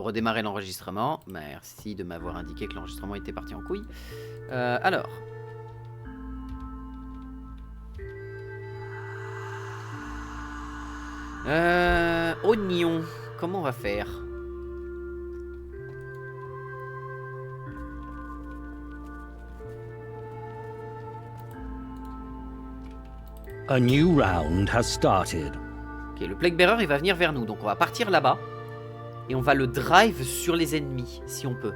Redémarrer l'enregistrement. Merci de m'avoir indiqué que l'enregistrement était parti en couille. Alors. Oignon. Comment on va faire? A new round has started. Ok, le Plague Bearer il va venir vers nous. Donc on va partir là-bas. Et on va le drive sur les ennemis, si on peut.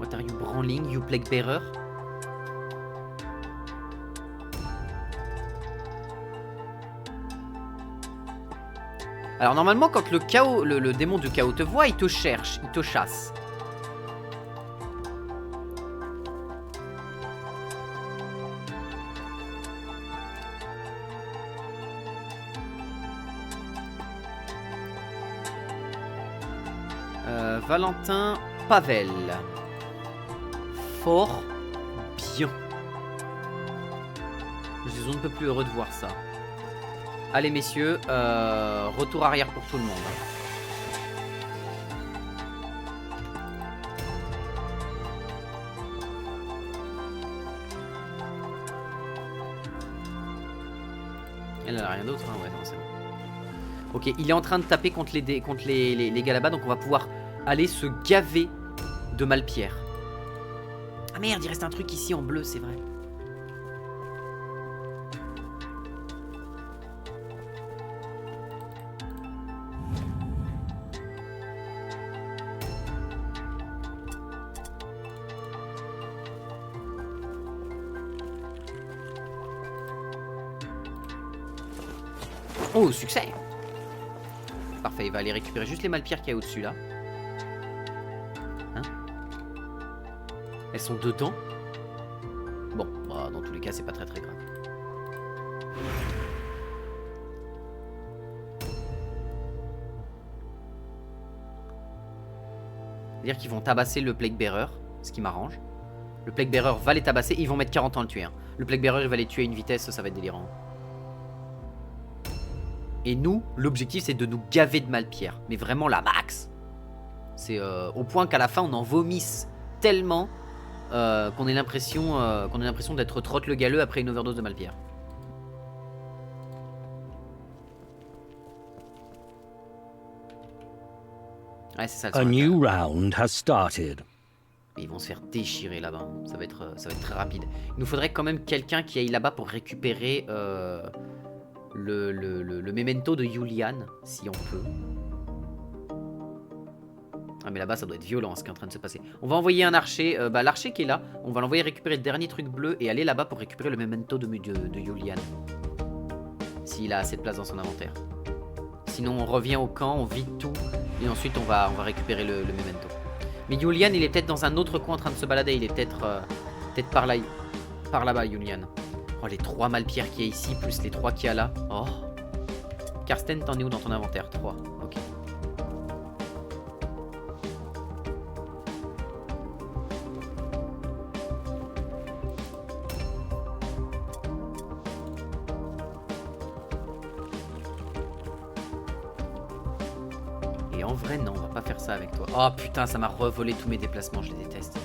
What are you brawling, you Plague Bearer? Alors normalement quand le chaos, le démon du chaos te voit, il te cherche, il te chasse. Valentin Pavel. Fort bien. Je suis un peu plus heureux de voir ça. Allez messieurs, retour arrière pour tout le monde. Elle a rien d'autre, hein. Ouais, non, c'est bon. Ok, il est en train de taper contre les gars là-bas, donc on va pouvoir aller se gaver de Malpierre. Ah merde, il reste un truc ici en bleu, c'est vrai. Oh, succès! Parfait, il va aller récupérer juste les Malpierres qu'il y a au-dessus là. Hein? Elles sont dedans? Bon, bah, dans tous les cas, c'est pas très grave. C'est-à-dire qu'ils vont tabasser le Plague Bearer, ce qui m'arrange. Le Plague Bearer va les tabasser, ils vont mettre 40 ans à le tuer. Hein. Le Plague Bearer il va les tuer à une vitesse, ça va être délirant. Et nous, l'objectif c'est de nous gaver de Malpierre. Mais vraiment la max. C'est au point qu'à la fin on en vomisse tellement qu'on ait l'impression d'être trotte le galeux après une overdose de Malpierre. Ouais, c'est ça. A new round has started. Et ils vont se faire déchirer là-bas. Ça va être très rapide. Il nous faudrait quand même quelqu'un qui aille là-bas pour récupérer le memento de Julian, si on peut. Ah mais là-bas ça doit être violent ce qui est en train de se passer. On va envoyer un archer, l'archer qui est là, on va l'envoyer récupérer le dernier truc bleu et aller là-bas pour récupérer le memento de Julian. S'il a assez de place dans son inventaire. Sinon on revient au camp, on vide tout et ensuite on va récupérer le memento. Mais Julian il est peut-être dans un autre coin en train de se balader, il est peut-être par là-bas Julian. Oh les 3 Malpierres qu'il y a ici plus les 3 qu'il y a là. Oh. Karsten t'en es où dans ton inventaire? 3, ok. Et en vrai non, on va pas faire ça avec toi. Oh putain, ça m'a revolé tous mes déplacements, je les déteste.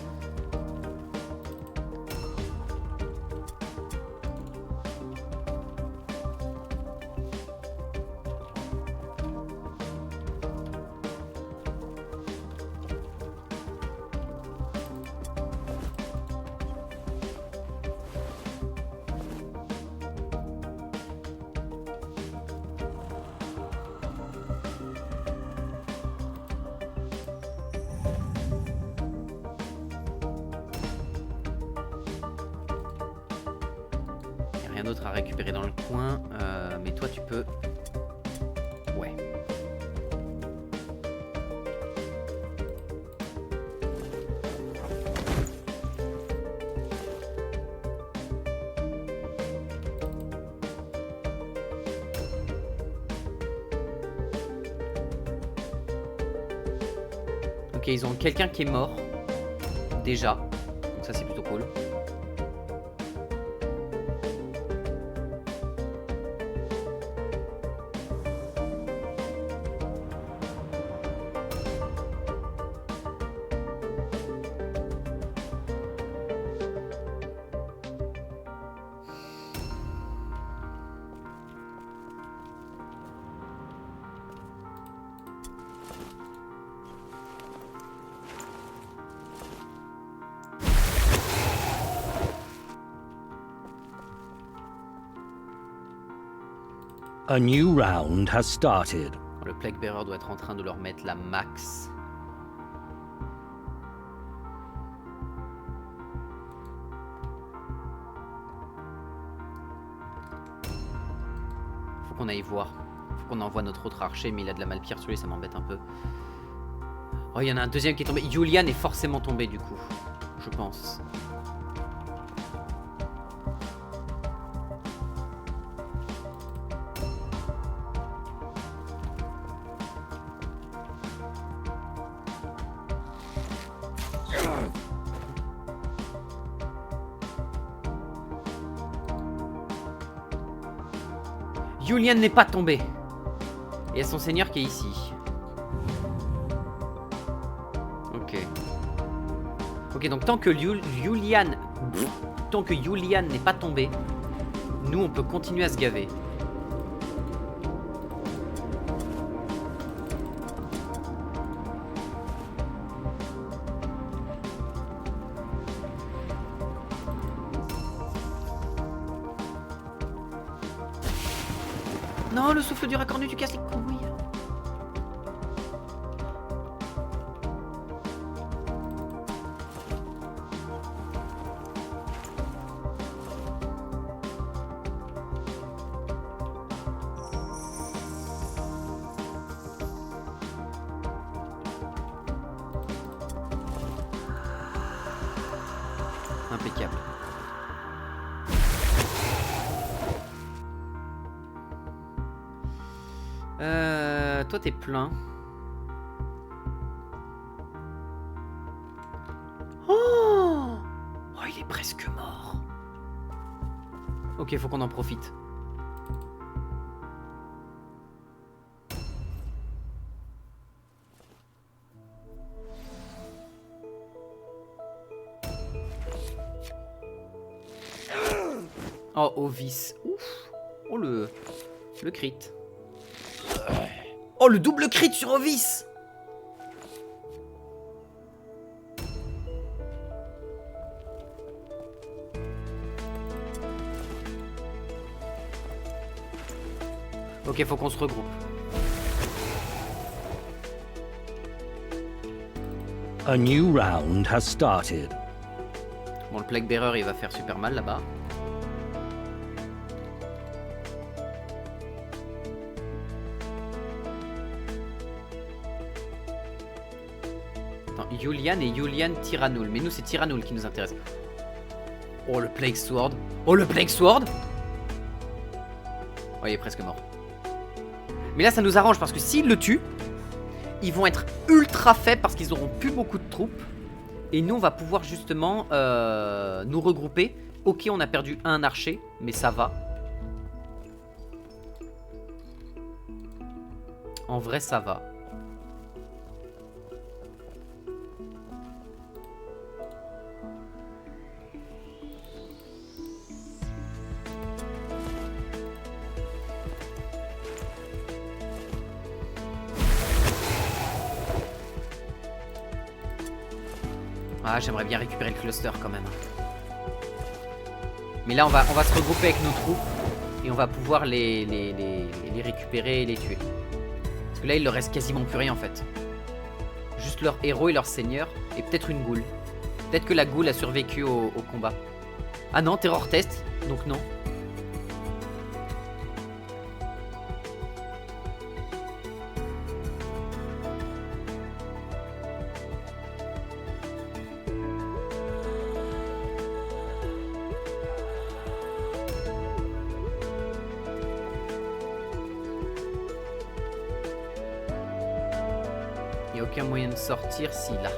Rien d'autre à récupérer dans le coin, mais toi tu peux... Ouais. Ok, ils ont quelqu'un qui est mort. déjà. Donc ça c'est plutôt cool. A new round has started. Le Plague Bearer doit être en train de leur mettre la max. Faut qu'on aille voir. Faut qu'on envoie notre autre archer, mais il a de la malpire sur lui, ça m'embête un peu. Oh, il y en a un deuxième qui est tombé. Julian est forcément tombé du coup, je pense. Julian n'est pas tombé. Il y a son seigneur qui est ici. Ok. Ok, donc tant que Julian n'est pas tombé, nous on peut continuer à se gaver. Non, le souffle du racornu, tu casses les couilles. Impeccable. Toi t'es plein. Oh, il est presque mort. Ok, faut qu'on en profite. Oh, Ovis. Ouf. Oh, le crit. Oh, le double crit sur Ovis. Ok, faut qu'on se regroupe. A new round has started. Bon, le Plague Bearer, il va faire super mal là-bas. Attends, Julian et Julian Tyrannul. Mais nous, c'est Tyrannul qui nous intéresse. Oh, le Plague Sword. Oh, le Plague Sword. Oh, il est presque mort. Mais là, ça nous arrange parce que s'ils le tuent, ils vont être ultra faibles parce qu'ils auront plus beaucoup de troupes. Et nous, on va pouvoir justement nous regrouper. Ok, on a perdu un archer, mais ça va. En vrai, ça va. Ah, j'aimerais bien récupérer le cluster quand même. Mais là, on va se regrouper avec nos troupes. Et on va pouvoir les récupérer et les tuer. Parce que là, il leur reste quasiment plus rien en fait. Juste leur héros et leur seigneur. Et peut-être une goule. Peut-être que la goule a survécu au combat. Ah non, terror test. Donc non. Il n'y a aucun moyen de sortir si là.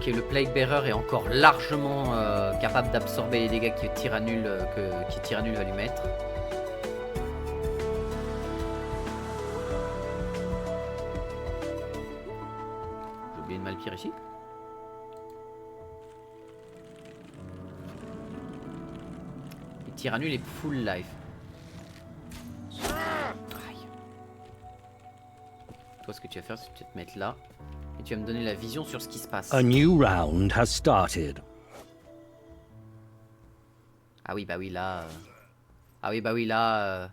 Ok, le Plague Bearer est encore largement capable d'absorber les dégâts que Tyrannul va lui mettre. J'ai oublié une Malpire ici. Et Tyrannul est full life. Aïe. Toi, ce que tu vas faire, c'est que tu vas te mettre là. Et tu vas me donner la vision sur ce qui se passe. A new round has started. Ah oui, bah oui, là... Ah oui, bah oui, là...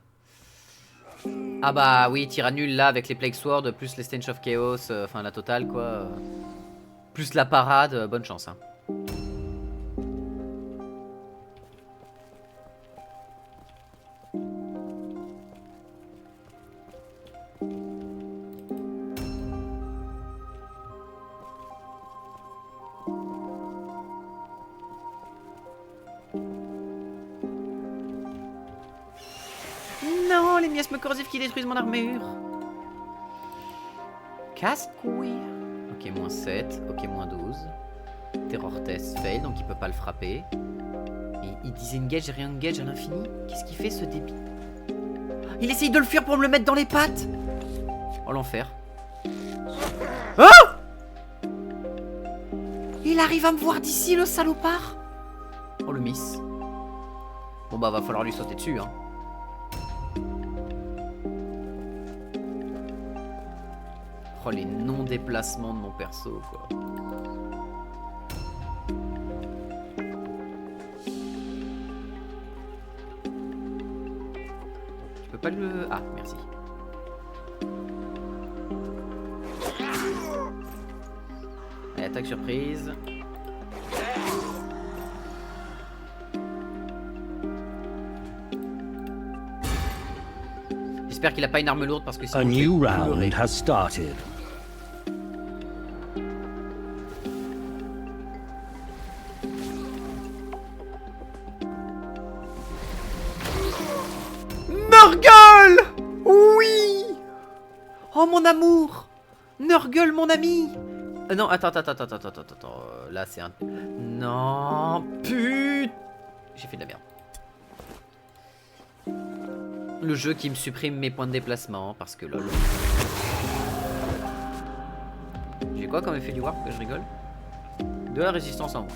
Ah bah oui, Tyrannul, là, avec les Plague Sword, plus les Stench of Chaos, enfin la totale, quoi. Plus la parade, bonne chance, hein. Non, les miasmes corrosifs qui détruisent mon armure. Casse-couille. Ok, moins 7. Ok, moins 12. Terror test fail, donc il peut pas le frapper. Et il disengage et re-engage à l'infini. Qu'est-ce qu'il fait, ce débile? Il essaye de le fuir pour me le mettre dans les pattes. Oh, l'enfer. Oh! Il arrive à me voir d'ici, le salopard. Oh, le miss. Bon, bah, va falloir lui sauter dessus, hein. Oh, les non-déplacements de mon perso, quoi. Tu peux pas le... Ah, merci. Allez, attaque surprise. J'espère qu'il a pas une arme lourde parce que sinon A new round has started. Nurgle! Oui! Oh mon amour! Nurgle, mon ami! Non, attends. Là, c'est un... Non, putain! J'ai fait de la merde. Le jeu qui me supprime mes points de déplacement, parce que lol. J'ai quoi comme effet du warp que je rigole? De la résistance en moins.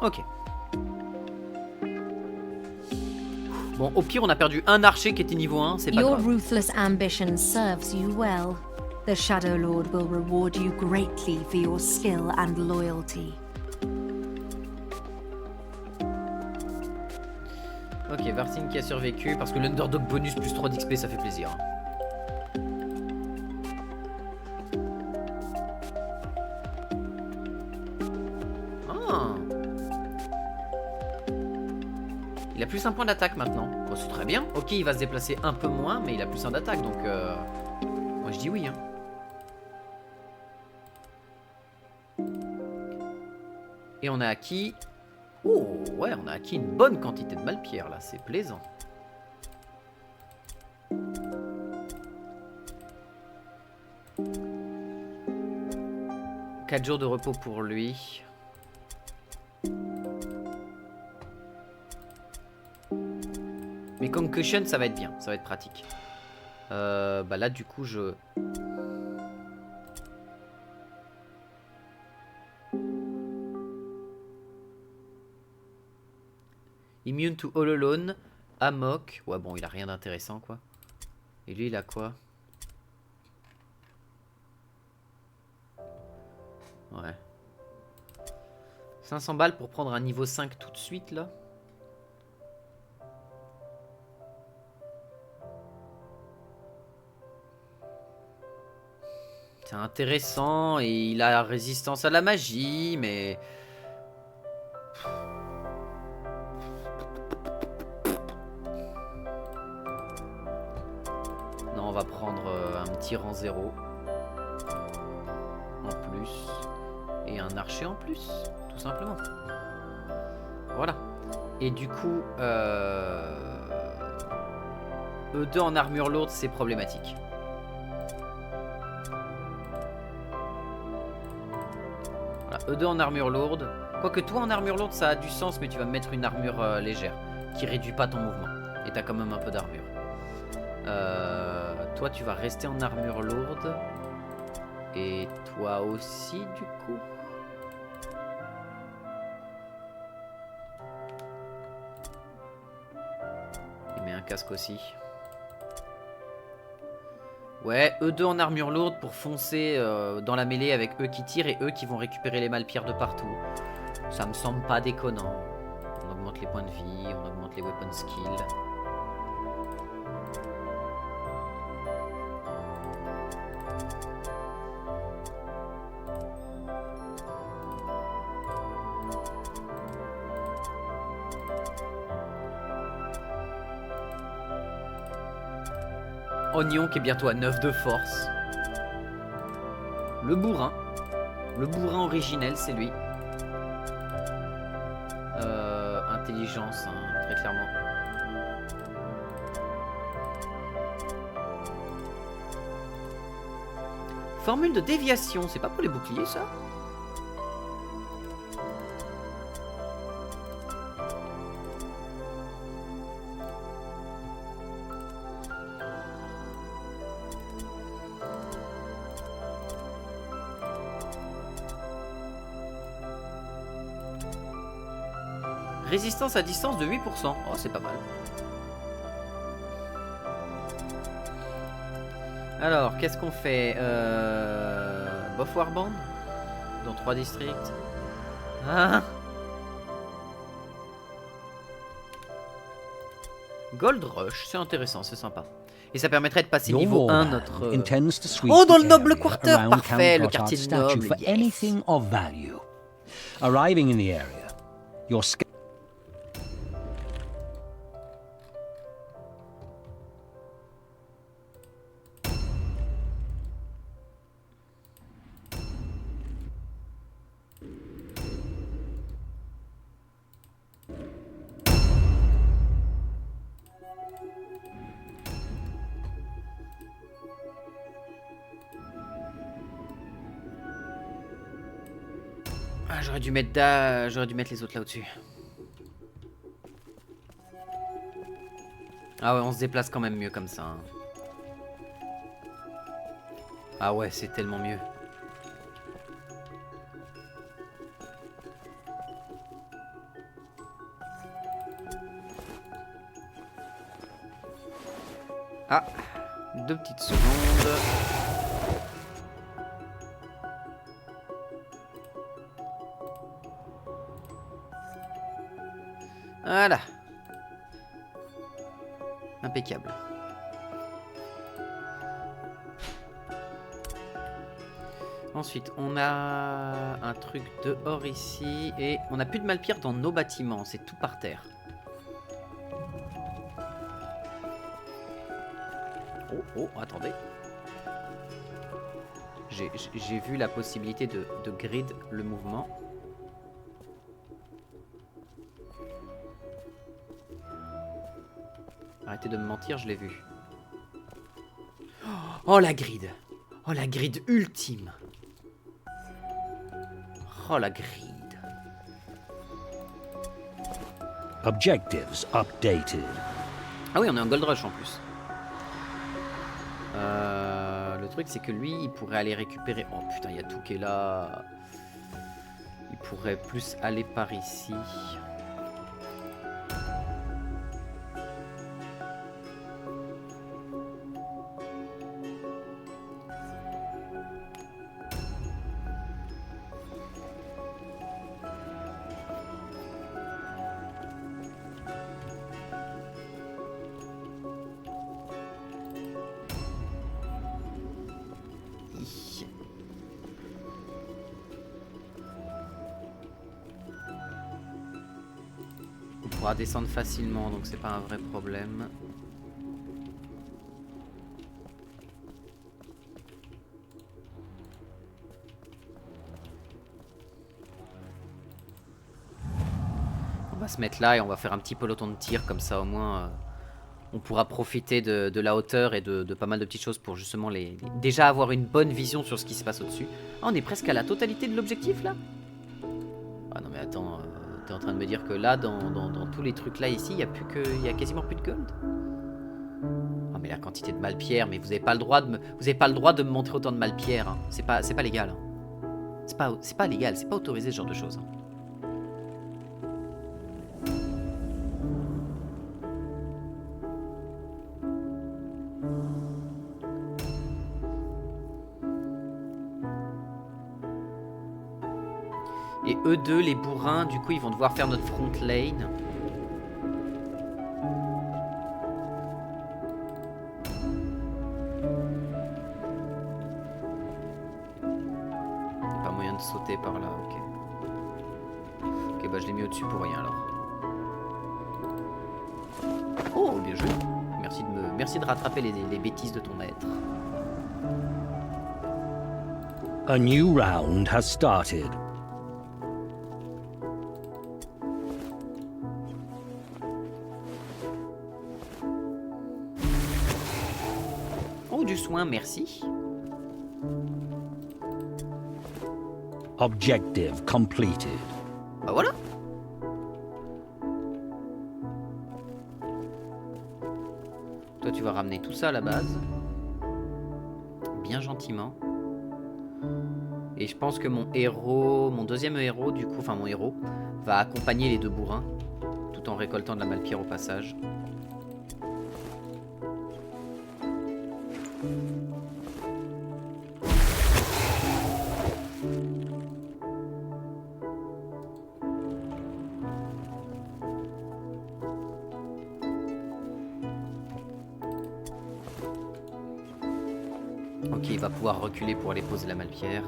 Okay. Ok. Bon, au pire, on a perdu un archer qui était niveau 1, c'est pas Your grave. ruthless ambition serves you well. The Shadow Lord will reward you greatly for your skill and loyalty. Ok, Vartin qui a survécu, parce que l'Underdog bonus plus 3 d'XP, ça fait plaisir. Ah. Il a plus un point d'attaque maintenant. Oh, c'est très bien. Ok, il va se déplacer un peu moins, mais il a plus un d'attaque, donc... Moi, je dis oui, hein. Et on a acquis... Oh, ouais, on a acquis une bonne quantité de malpierre, là. C'est plaisant. « 4 jours de repos pour lui. » Mais Concussion, ça va être bien. Ça va être pratique. Bah là, du coup, je... Immune to All Alone. Amok. Ouais, bon, il a rien d'intéressant, quoi. Et lui, il a quoi? Ouais. 500 balles pour prendre un niveau 5 tout de suite, là. C'est intéressant et il a résistance à la magie, mais... va prendre un petit rang 0 en plus et un archer en plus, tout simplement. Voilà. Et du coup, E2 en armure lourde, c'est problématique. Voilà, E2 en armure lourde. Quoique toi en armure lourde, ça a du sens, mais tu vas me mettre une armure légère qui réduit pas ton mouvement. Et t'as quand même un peu d'armure. Toi, tu vas rester en armure lourde. Et toi aussi, du coup. Il met un casque aussi. Ouais, E2 en armure lourde pour foncer dans la mêlée avec eux qui tirent et eux qui vont récupérer les malpires de partout. Ça me semble pas déconnant. On augmente les points de vie, on augmente les weapon skills. Oignon qui est bientôt à 9 de force. Le bourrin. Le bourrin originel, c'est lui. Intelligence, hein, très clairement. Formule de déviation, c'est pas pour les boucliers ça? Résistance à distance de 8%. Oh, c'est pas mal. Alors, qu'est-ce qu'on fait Buff Warband dans 3 districts. Ah. Gold Rush, c'est intéressant, c'est sympa. Et ça permettrait de passer niveau 1 notre... Oh, dans le noble quarter, parfait, le quartier de noble. Yes. Arriving in the area, your Ah, j'aurais dû mettre les autres là au-dessus. Ah ouais, on se déplace quand même mieux comme ça. Hein. Ah ouais, c'est tellement mieux. Ah, 2 petites secondes. Voilà. Impeccable. Ensuite, on a un truc dehors ici. Et on n'a plus de malpire dans nos bâtiments. C'est tout par terre. Oh, oh, attendez. J'ai vu la possibilité de grid le mouvement. Arrêtez de me mentir, je l'ai vu. Oh la grid. Oh la grid ultime. Oh la grid. Objectives updated. Ah oui, on est en Gold Rush en plus. Le truc c'est que lui, il pourrait aller récupérer... Oh putain, il y a tout qui est là. Il pourrait plus aller par ici. On pourra descendre facilement, donc c'est pas un vrai problème. se mettre là et on va faire un petit peloton de tir, comme ça au moins on pourra profiter de la hauteur et de pas mal de petites choses pour justement déjà avoir une bonne vision sur ce qui se passe au-dessus. Ah, on est presque à la totalité de l'objectif là? Ah non mais attends, t'es en train de me dire que là, dans tous les trucs là ici, il y a quasiment plus de gold? Ah mais la quantité de malpierre, mais vous avez pas le droit de me montrer autant de malpierre, hein. C'est pas légal. Hein. C'est pas légal, c'est pas autorisé ce genre de choses. Hein. Et eux deux, les bourrins, du coup, ils vont devoir faire notre front lane. Pas moyen de sauter par là, ok. Ok, bah je l'ai mis au-dessus pour rien alors. Oh, bien joué. Merci de rattraper les bêtises de ton maître. A new round has started. Oh, du soin, merci. Objective completed. Bah voilà. Toi, tu vas ramener tout ça à la base. Bien gentiment. Et je pense que mon deuxième héros, du coup, enfin mon héros, va accompagner les deux bourrins, tout en récoltant de la malpierre au passage. Ok, il va pouvoir reculer pour aller poser la malpierre.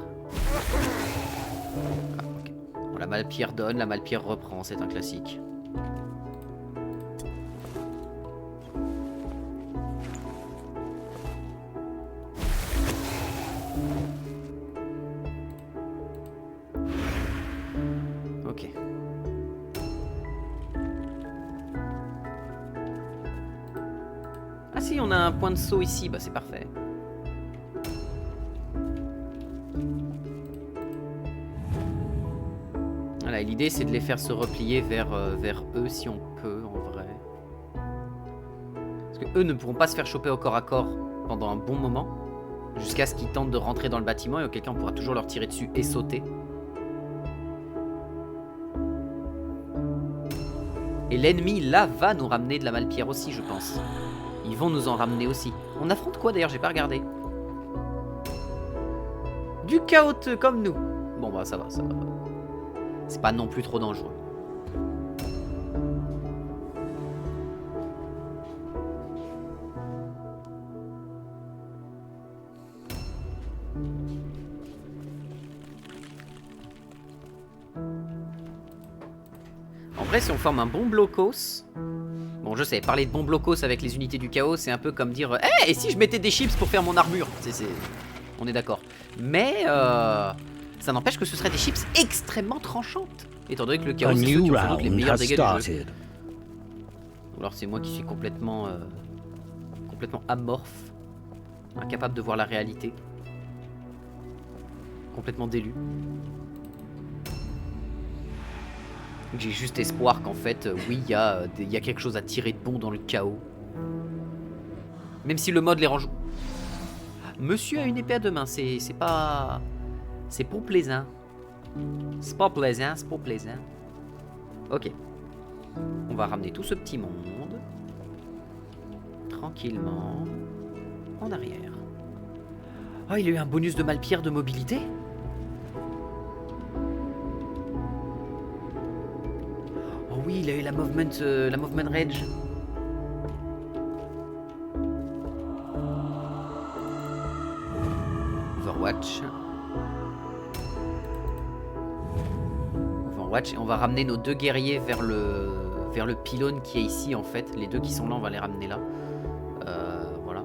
Ah, okay. Bon, la malpierre donne, la malpierre reprend, c'est un classique. Ok. Ah si, on a un point de saut ici, bah c'est parfait. Voilà, l'idée c'est de les faire se replier vers eux si on peut en vrai. Parce que eux ne pourront pas se faire choper au corps à corps pendant un bon moment. Jusqu'à ce qu'ils tentent de rentrer dans le bâtiment et auquel cas on pourra toujours leur tirer dessus et sauter. Et l'ennemi là va nous ramener de la malpierre aussi je pense. Ils vont nous en ramener aussi. On affronte quoi d'ailleurs? J'ai pas regardé. Du chaoteux comme nous. Bon bah ça va, ça va. C'est pas non plus trop dangereux. En vrai, si on forme un bon blocos... Bon, je sais, parler de bon blocos avec les unités du chaos, c'est un peu comme dire... Eh, et si je mettais des chips pour faire mon armure? On est d'accord. Mais... ça n'empêche que ce seraient des chips extrêmement tranchantes. Étant donné que le chaos, c'est ceux qui ont sans doute les meilleurs dégâts du jeu. Ou alors c'est moi qui suis complètement amorphe. Incapable de voir la réalité. Complètement délu. J'ai juste espoir qu'en fait, oui, il y a quelque chose à tirer de bon dans le chaos. Même si le mode les range... Monsieur a une épée à deux mains, c'est pas... C'est pas plaisant. C'est pas plaisant, c'est pas plaisant. Ok. On va ramener tout ce petit monde. Tranquillement. En arrière. Oh, il a eu un bonus de malpierre de mobilité? Oh oui, il a eu la movement rage. Overwatch. Et on va ramener nos deux guerriers vers le pylône qui est ici en fait. Les deux qui sont là, on va les ramener là. Voilà.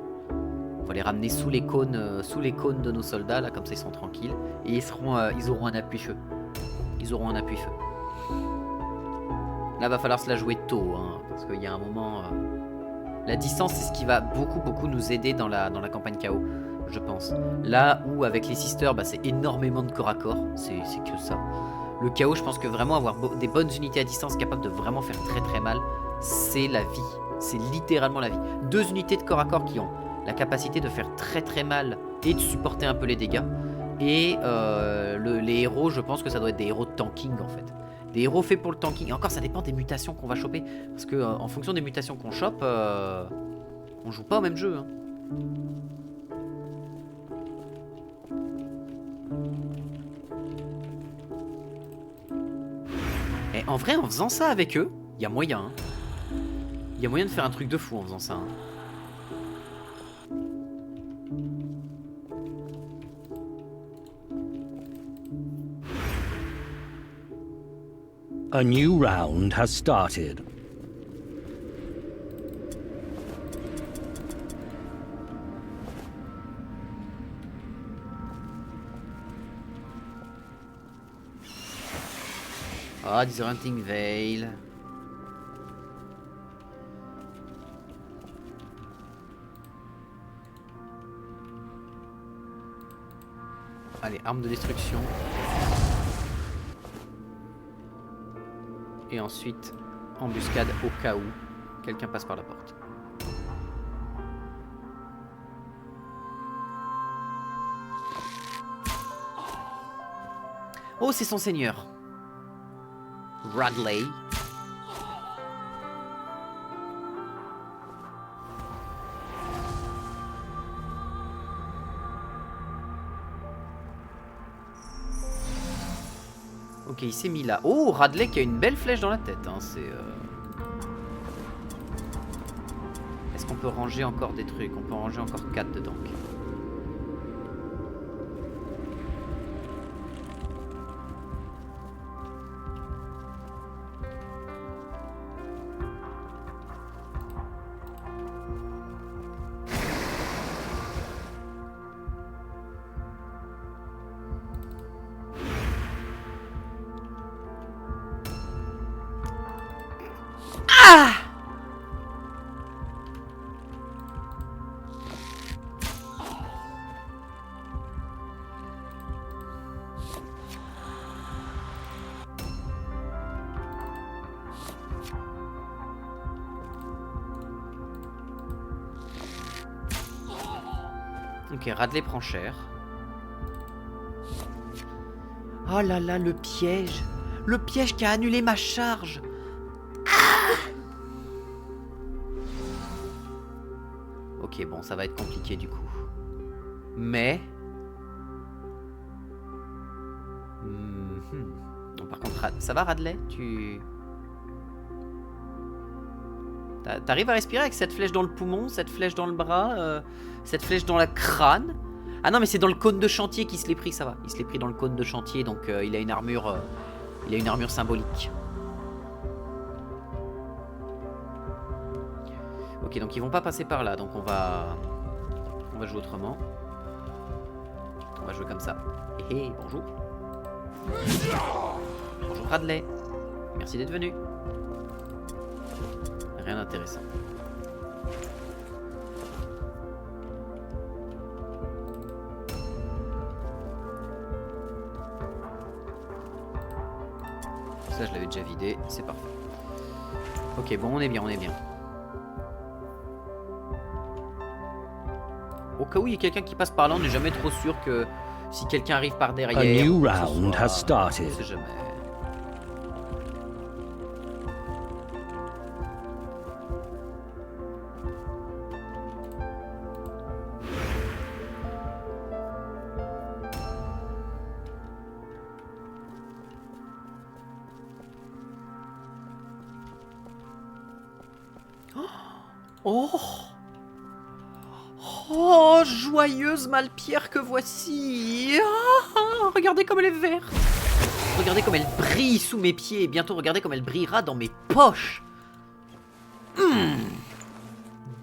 On va les ramener sous les cônes de nos soldats là, comme ça ils sont tranquilles. Et ils auront un appui-feu. Ils auront un appui-feu. Là, va falloir se la jouer tôt, hein, parce qu'il y a un moment... La distance, c'est ce qui va beaucoup nous aider dans la campagne KO, je pense. Là où, avec les sisters, bah, c'est énormément de corps à corps, c'est que ça. Le KO, je pense que vraiment avoir des bonnes unités à distance capables de vraiment faire très mal, c'est la vie. C'est littéralement la vie. 2 unités de corps à corps qui ont la capacité de faire très mal et de supporter un peu les dégâts. Et les héros, je pense que ça doit être des héros de tanking en fait. Des héros faits pour le tanking. Et encore, ça dépend des mutations qu'on va choper. Parce que en fonction des mutations qu'on chope, on joue pas au même jeu. Hein. Et en vrai, en faisant ça avec eux, il y a moyen. Hein. Il y a moyen de faire un truc de fou en faisant ça. Hein. A new round has started. Ah, Disorienting Veil. Allez, arme de destruction. Et ensuite, embuscade au cas où quelqu'un passe par la porte. Oh, c'est son seigneur. Radley. Ok, il s'est mis là. Oh, Radley qui a une belle flèche dans la tête. Hein, Est-ce qu'on peut ranger encore des trucs? On peut ranger encore 4 dedans. Ok, Radley prend cher. Oh là là, le piège. Le piège qui a annulé ma charge. Ok, bon, ça va être compliqué du coup. Mais... Non, par contre, ça va Radley? T'arrives à respirer avec cette flèche dans le poumon, cette flèche dans le bras, cette flèche dans la crâne? Ah non, mais c'est dans le cône de chantier qu'il se l'est pris, ça va. Il se l'est pris dans le cône de chantier, donc il a une armure symbolique. Ok, donc ils vont pas passer par là, donc on va jouer autrement. On va jouer comme ça. Hé, bonjour. Bonjour Radley. Merci d'être venu. Rien d'intéressant. Ça, je l'avais déjà vidé, c'est parfait. Ok, bon, on est bien, on est bien. Au cas où il y a quelqu'un qui passe par là, on n'est jamais trop sûr que si quelqu'un arrive par derrière... A new round has started. On sait jamais. Oh! Oh, joyeuse Malpierre que voici! Ah, regardez comme elle est verte! Regardez comme elle brille sous mes pieds et bientôt regardez comme elle brillera dans mes poches!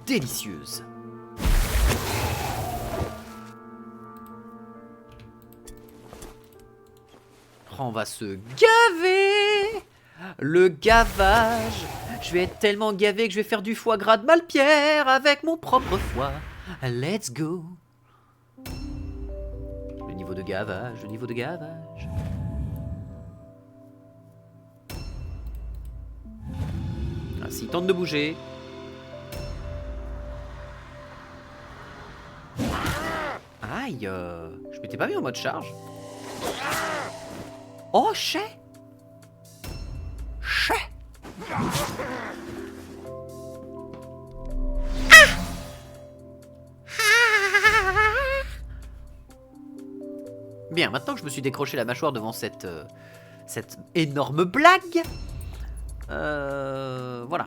Délicieuse! Oh, on va se gaver! Le gavage. Je vais être tellement gavé que je vais faire du foie gras de Malpierre avec mon propre foie. Let's go. Le niveau de gavage, le niveau de gavage. Ah, s'il tente de bouger. Aïe, je m'étais pas mis en mode charge. Oh, chais. Chais. Bien, maintenant que je me suis décroché la mâchoire devant cette énorme blague, voilà.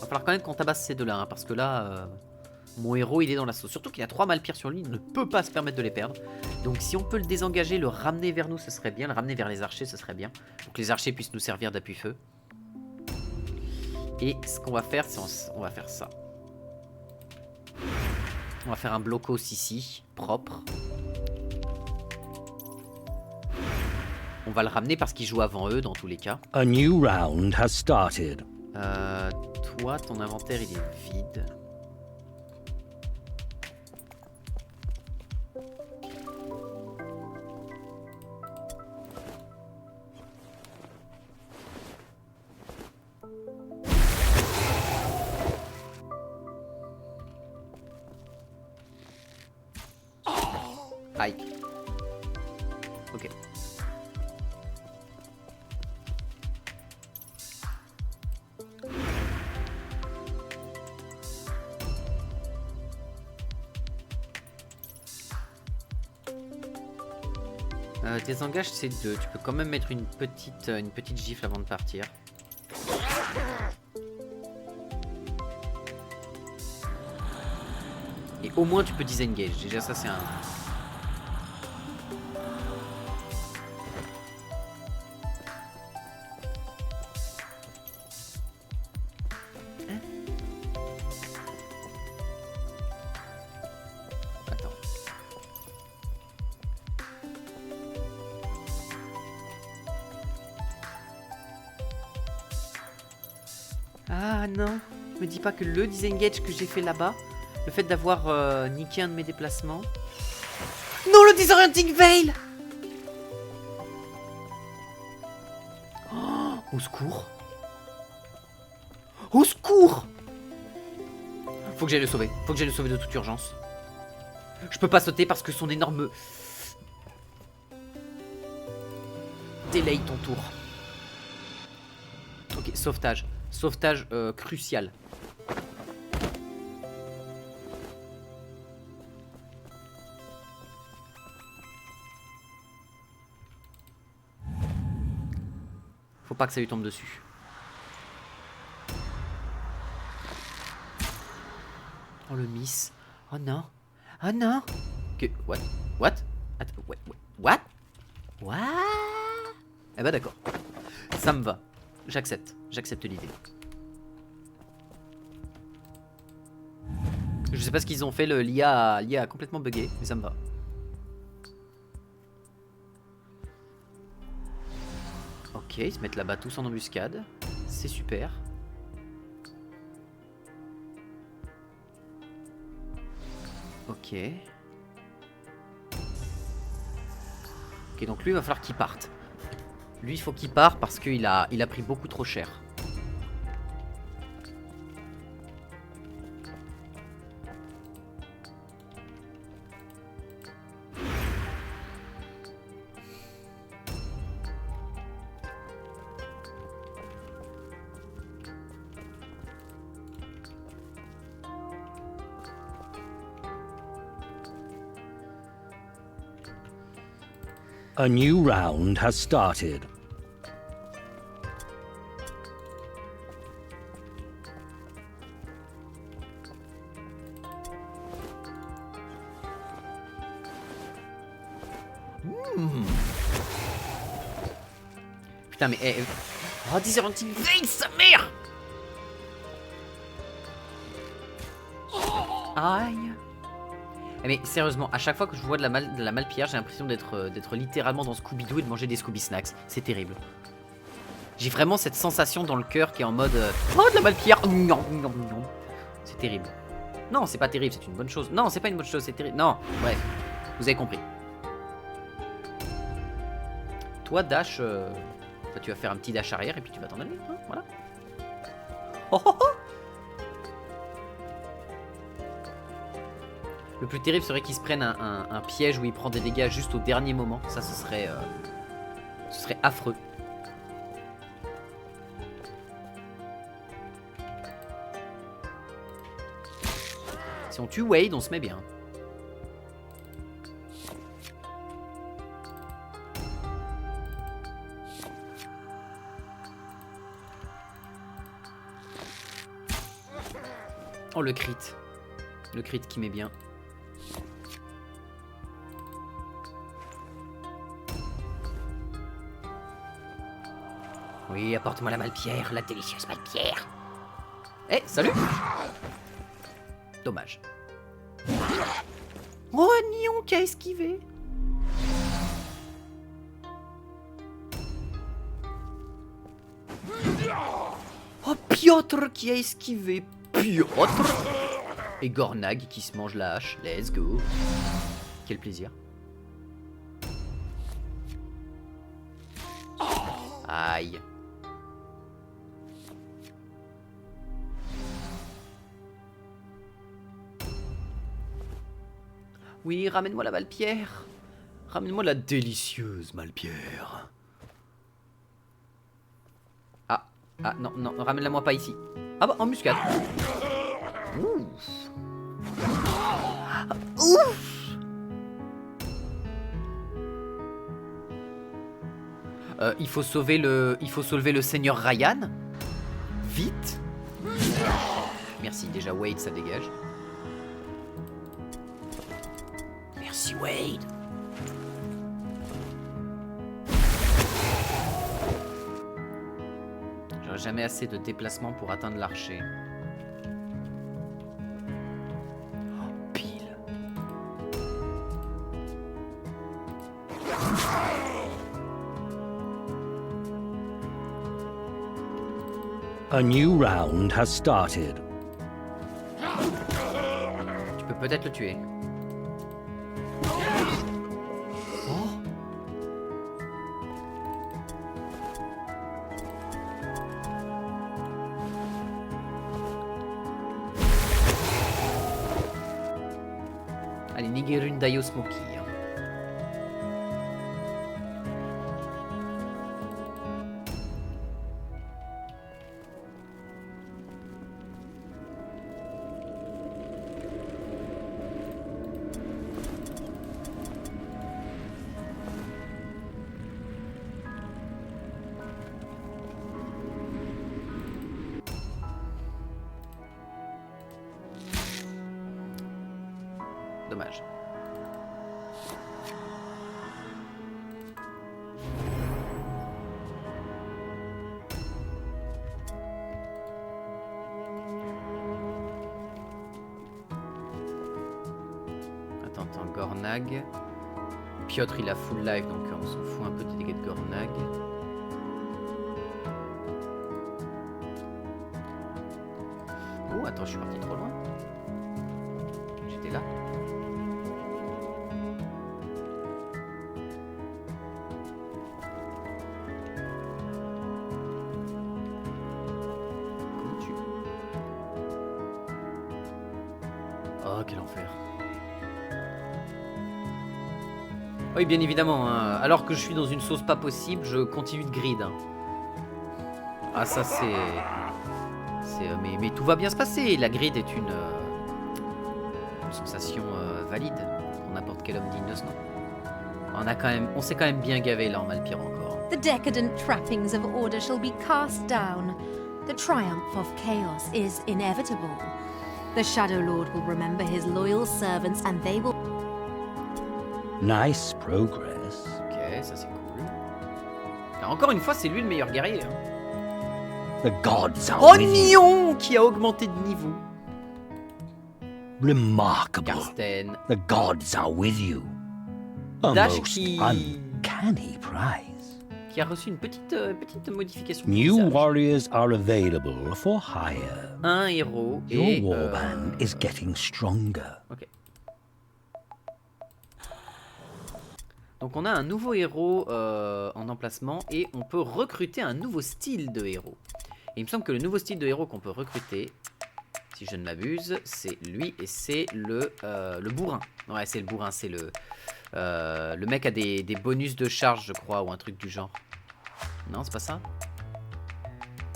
Va falloir quand même qu'on tabasse ces deux-là, hein, parce que là, mon héros, il est dans la sauce. Surtout qu'il a 3 Malpires sur lui, il ne peut pas se permettre de les perdre. Donc si on peut le désengager, le ramener vers nous, ce serait bien. Le ramener vers les archers, ce serait bien. Pour que les archers puissent nous servir d'appui-feu. Et ce qu'on va faire, c'est on va faire ça. On va faire un blocos ici, propre. On va le ramener parce qu'il joue avant eux, dans tous les cas. A new round has started. Toi, ton inventaire, il est vide. Aïe. Ok. Désengage, c'est 2. Tu peux quand même mettre une petite gifle avant de partir. Et au moins tu peux disengage. Déjà ça c'est un... Ah non, me dis pas que le disengage que j'ai fait là-bas, le fait d'avoir niqué un de mes déplacements... Non, le disorienting veil. Oh, au secours. Au secours. Faut que j'aille le sauver, faut que j'aille le sauver de toute urgence. Je peux pas sauter parce que son énorme... Délaye ton tour. Ok, sauvetage. Sauvetage crucial. Faut pas que ça lui tombe dessus. Oh le miss. Oh non. Oh non. Que... What? What? Attends, what? What? Eh bah d'accord. Ça me va. J'accepte. J'accepte l'idée. Je sais pas ce qu'ils ont fait, l'IA a complètement bugué, mais ça me va. Ok, ils se mettent là-bas tous en embuscade. C'est super. Ok. Ok, donc lui, il va falloir qu'il parte. Lui, il faut qu'il parte parce qu'il a pris beaucoup trop cher. A new round has started. Putain mais... Oh, disorienting veil, sa mère. Aïe. Mais sérieusement, à chaque fois que je vois de la Malpierre, j'ai l'impression d'être littéralement dans Scooby-Doo et de manger des Scooby Snacks. C'est terrible. J'ai vraiment cette sensation dans le cœur qui est en mode oh, de la Malpierre. C'est terrible. Non, c'est pas terrible, c'est une bonne chose. Non, c'est pas une bonne chose, c'est terrible. Non, bref, vous avez compris. Toi, dash, tu vas faire un petit dash arrière et puis tu vas t'en aller. Hein, voilà. Oh, oh, oh. Le plus terrible serait qu'il se prenne un piège où il prend des dégâts juste au dernier moment. Ça, ce serait affreux. Si on tue Wade, on se met bien. Oh, le crit. Le crit qui met bien. Oui, apporte-moi la Malpierre, la délicieuse Malpierre. Eh, salut! Dommage. Oh, Nion qui a esquivé. Oh, Piotr qui a esquivé. Piotr. Et Gornag qui se mange la hache. Let's go. Quel plaisir. Aïe. Oui, ramène-moi la Malpierre. Ramène-moi la délicieuse Malpierre. Ah, non, non, ramène-la-moi pas ici. Ah bah, en muscade. Ouf. Ouf. Il faut sauver le seigneur Ryan. Vite. Merci, déjà Wade, ça dégage. Merci Wade. J'aurais jamais assez de déplacement pour atteindre l'archer. Oh, pile. A new round has started. Tu peux peut-être le tuer. Allez, Nigerun Dayo Smoky. Dommage. Attends, Gornag. Piotr il a full life donc on s'en fout un peu des dégâts de Gornag. Oh, attends, je suis parti trop loin. J'étais là. Oh, quel enfer. Oui, bien évidemment, hein. Alors que je suis dans une sauce pas possible, je continue de grid. Hein. Ah, ça c'est... mais tout va bien se passer. La grid est une sensation valide pour n'importe quel homme digne de ce nom. On s'est quand même bien gavé là en Malpire encore. The decadent trappings of order shall be cast down. The triumph of chaos is inevitable. The Shadow Lord will remember his loyal servants and they will... Nice progress. Ok, ça c'est cool. Alors, encore une fois, c'est lui le meilleur guerrier. Hein. The gods are Oh, with you. Nion qui a augmenté de niveau. Remarkable. Karsten. The gods are with you. A Dash most qui... uncanny prize. qui a reçu une petite modification. New visage. warriors are available for hire. Un héros Your et... warband is getting stronger. Ok. Donc on a un nouveau héros en emplacement et on peut recruter un nouveau style de héros. Et il me semble que le nouveau style de héros qu'on peut recruter, si je ne m'abuse, c'est lui et c'est le bourrin. Ouais, c'est le bourrin, c'est le mec a des bonus de charge, je crois, ou un truc du genre. Non, c'est pas ça?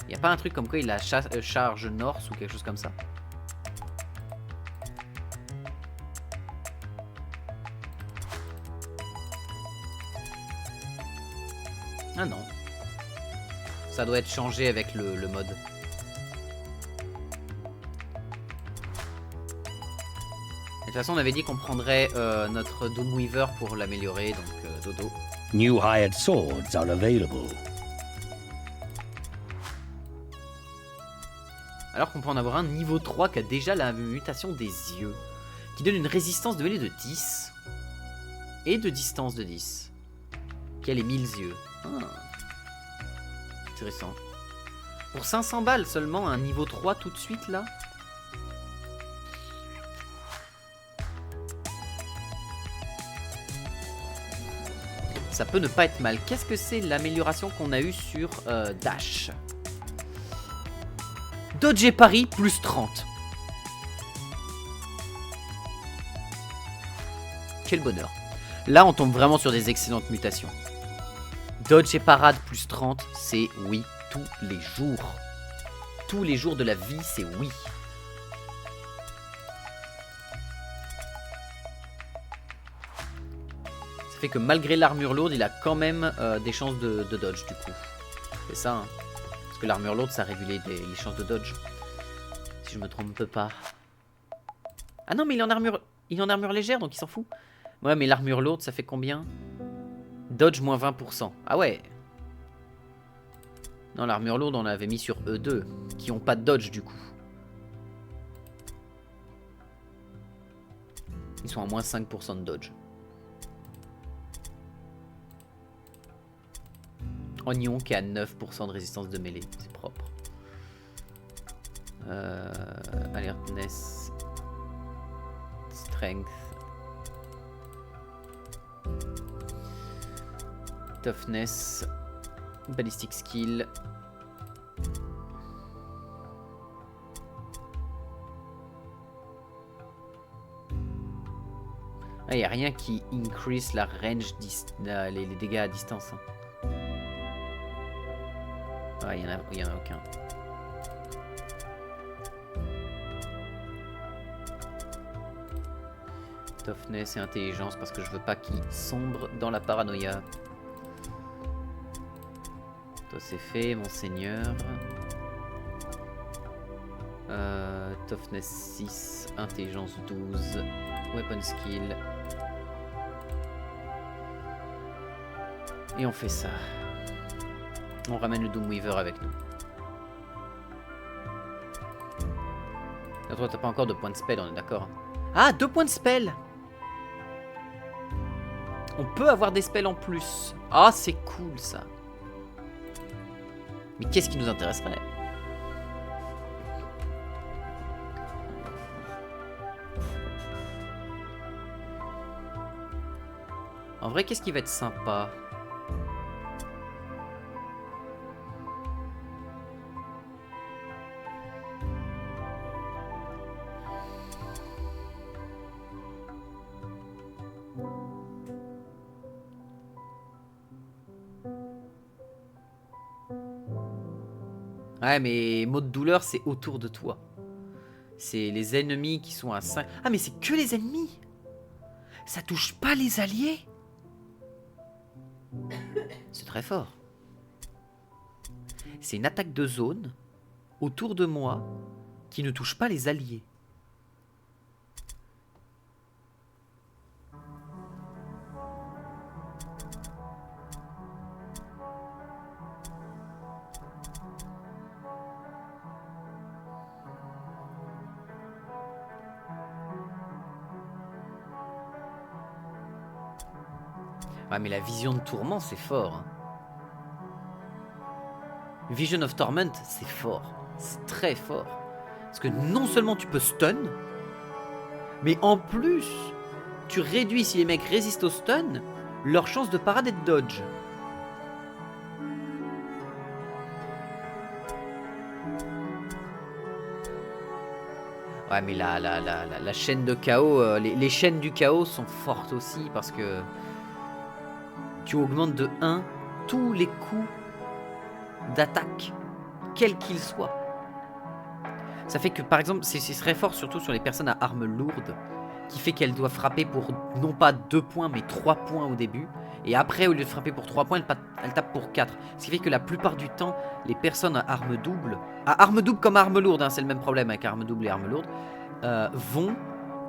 Il n'y a pas un truc comme quoi il a charge Norse ou quelque chose comme ça? Ah non. Ça doit être changé avec le mode. De toute façon, on avait dit qu'on prendrait notre Doomweaver pour l'améliorer, donc dodo. New hired swords are available. Alors qu'on peut en avoir un niveau 3 qui a déjà la mutation des yeux, qui donne une résistance de mêlée de 10 et de distance de 10. Quel est 1000 yeux. Ah. Intéressant. Pour 500 balles seulement, un niveau 3 tout de suite là. Ça peut ne pas être mal. Qu'est-ce que c'est l'amélioration qu'on a eue sur Dash? Dodge et Paris plus 30. Quel bonheur. Là, on tombe vraiment sur des excellentes mutations. Dodge et parade plus 30, c'est oui tous les jours. Tous les jours de la vie, c'est oui. Ça fait que malgré l'armure lourde, il a quand même des chances de dodge du coup. C'est ça, hein. Parce que l'armure lourde, ça réduit les chances de dodge. Si je me trompe pas. Ah non, mais il est en armure légère, donc il s'en fout. Ouais, mais l'armure lourde, ça fait combien? Dodge moins 20%. Ah ouais. Non, l'armure lourde, on l'avait mis sur E2, qui ont pas de dodge du coup. Ils sont à moins 5% de dodge. Oignon qui a 9% de résistance de mêlée, c'est propre. Alertness. Strength. Toughness. Ballistic skill. Ah, il n'y a rien qui increase la range, les dégâts à distance. Hein. Ah, il y en a aucun. Toughness et intelligence parce que je veux pas qu'il sombre dans la paranoïa. Toi c'est fait, monseigneur. Toughness 6, intelligence 12, weapon skill. Et on fait ça. On ramène le Doomweaver avec nous. Là, toi, t'as pas encore de points de spell, on est d'accord? Ah, 2 points de spell! On peut avoir des spells en plus. Ah, c'est cool, ça. Mais qu'est-ce qui nous intéresserait? En vrai, qu'est-ce qui va être sympa? Ouais, mais mot de douleur, c'est autour de toi. C'est les ennemis qui sont à 5... Ah, mais c'est que les ennemis! Ça touche pas les alliés? C'est très fort. C'est une attaque de zone autour de moi qui ne touche pas les alliés. Ouais, mais la vision de tourment, c'est fort. Hein. Vision of Torment, c'est fort. C'est très fort. Parce que non seulement tu peux stun, mais en plus, tu réduis, si les mecs résistent au stun, leur chance de parade et de dodge. Ouais, mais la chaîne de chaos, les chaînes du chaos sont fortes aussi parce que tu augmentes de 1 tous les coups d'attaque, quels qu'ils soient. Ça fait que par exemple, c'est très fort surtout sur les personnes à armes lourdes, qui fait qu'elles doivent frapper pour non pas 2 points mais 3 points au début. Et après, au lieu de frapper pour 3 points, elles tapent pour 4. Ce qui fait que la plupart du temps, les personnes à armes doubles comme à armes lourdes, hein, c'est le même problème avec armes doubles et armes lourdes, vont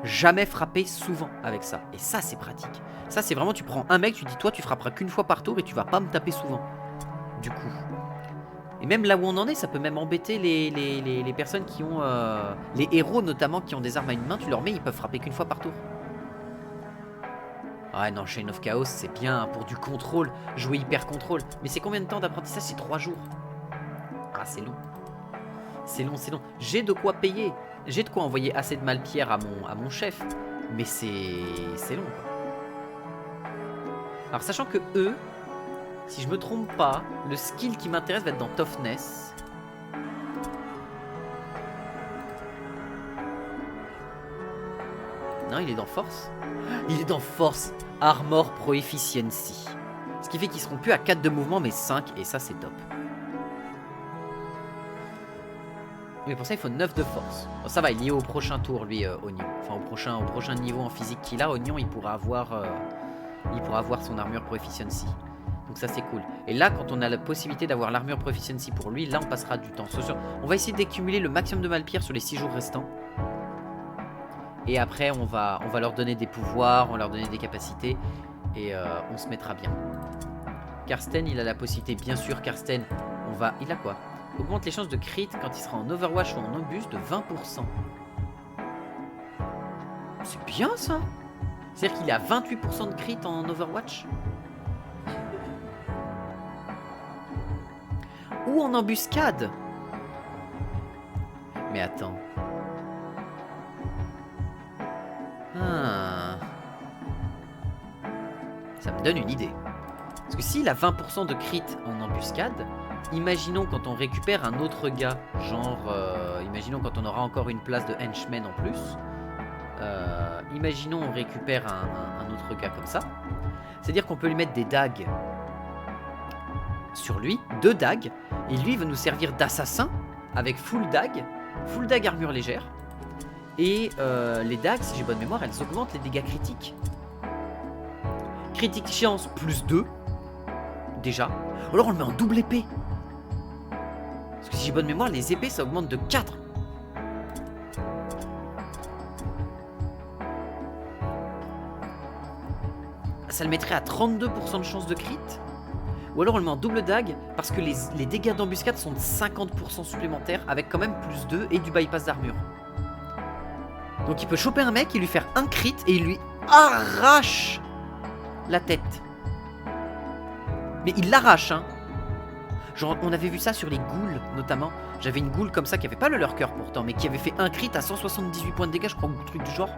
jamais frapper souvent avec ça. Et ça, c'est pratique. Ça, c'est vraiment, tu prends un mec, tu dis, toi, tu frapperas qu'une fois par tour et tu vas pas me taper souvent. Du coup. Et même là où on en est, ça peut même embêter les personnes qui ont... les héros, notamment, qui ont des armes à une main, tu leur mets, ils peuvent frapper qu'une fois par tour. Ouais, non, Chain of Chaos, c'est bien pour du contrôle, jouer hyper contrôle. Mais c'est combien de temps d'apprentissage? C'est 3 jours. Ah, c'est long. C'est long, c'est long. J'ai de quoi payer. J'ai de quoi envoyer assez de malpierres à mon chef. Mais c'est long, quoi. Alors, sachant que eux, si je me trompe pas, le skill qui m'intéresse va être dans Toughness. Non, il est dans Force. Il est dans Force. Armor Proficiency. Ce qui fait qu'ils seront plus à 4 de mouvement, mais 5. Et ça, c'est top. Mais pour ça, il faut 9 de force. Bon, ça va, il y est au prochain tour, lui, Oignon. Enfin, au prochain niveau en physique qu'il a, Oignon, il pourra avoir son armure Proficiency. Donc ça, c'est cool. Et là, quand on a la possibilité d'avoir l'armure Proficiency pour lui, là, on passera du temps. On va essayer d'accumuler le maximum de malpierre sur les 6 jours restants. Et après, on va leur donner des pouvoirs, on va leur donner des capacités. Et on se mettra bien. Karsten, il a la possibilité, bien sûr, Karsten, il a quoi? Augmente les chances de crit quand il sera en Overwatch ou en Obus de 20%. C'est bien ça. C'est-à-dire qu'il est à 28% de crit en Overwatch. Ou en embuscade. Mais attends. Ça me donne une idée. Parce que s'il a 20% de crit en embuscade, imaginons quand on récupère un autre gars, genre, imaginons quand on aura encore une place de henchman en plus, imaginons on récupère un autre gars comme ça, c'est-à-dire qu'on peut lui mettre des dagues sur lui, 2 dagues, et lui il va nous servir d'assassin avec full dague armure légère, et les dagues, si j'ai bonne mémoire, elles augmentent les dégâts critiques. Critique chance plus 2, déjà, ou alors on le met en double épée. Parce que si j'ai bonne mémoire, les épées ça augmente de 4. Ça le mettrait à 32% de chance de crit. Ou alors on le met en double dague parce que les dégâts d'embuscade sont de 50% supplémentaires avec quand même plus 2 et du bypass d'armure. Donc il peut choper un mec et lui faire un crit et il lui arrache la tête. Mais il l'arrache, hein. Genre, on avait vu ça sur les ghouls, notamment. J'avais une ghoul comme ça qui avait pas le lurker pourtant, mais qui avait fait un crit à 178 points de dégâts, je crois, ou un truc du genre.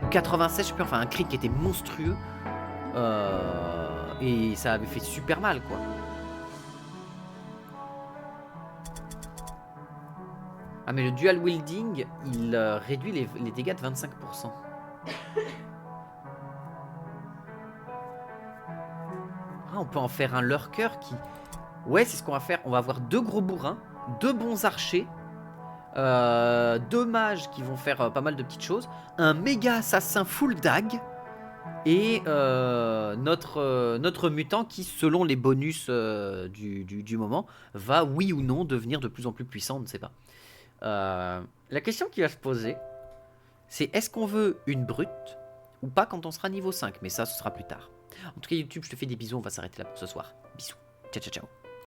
Ou 96, je sais plus, enfin un crit qui était monstrueux. Et ça avait fait super mal, quoi. Ah, mais le dual wielding, il réduit les dégâts de 25%. Ah, on peut en faire un lurker qui... Ouais, c'est ce qu'on va faire. On va avoir 2 gros bourrins, 2 bons archers, 2 mages qui vont faire pas mal de petites choses, un méga assassin full dague, et notre mutant qui, selon les bonus du moment, va, oui ou non, devenir de plus en plus puissant, on ne sait pas. La question qui va se poser, c'est est-ce qu'on veut une brute ou pas quand on sera niveau 5? Mais ça, ce sera plus tard. En tout cas, YouTube, je te fais des bisous, on va s'arrêter là pour ce soir. Bisous. Ciao, ciao, ciao.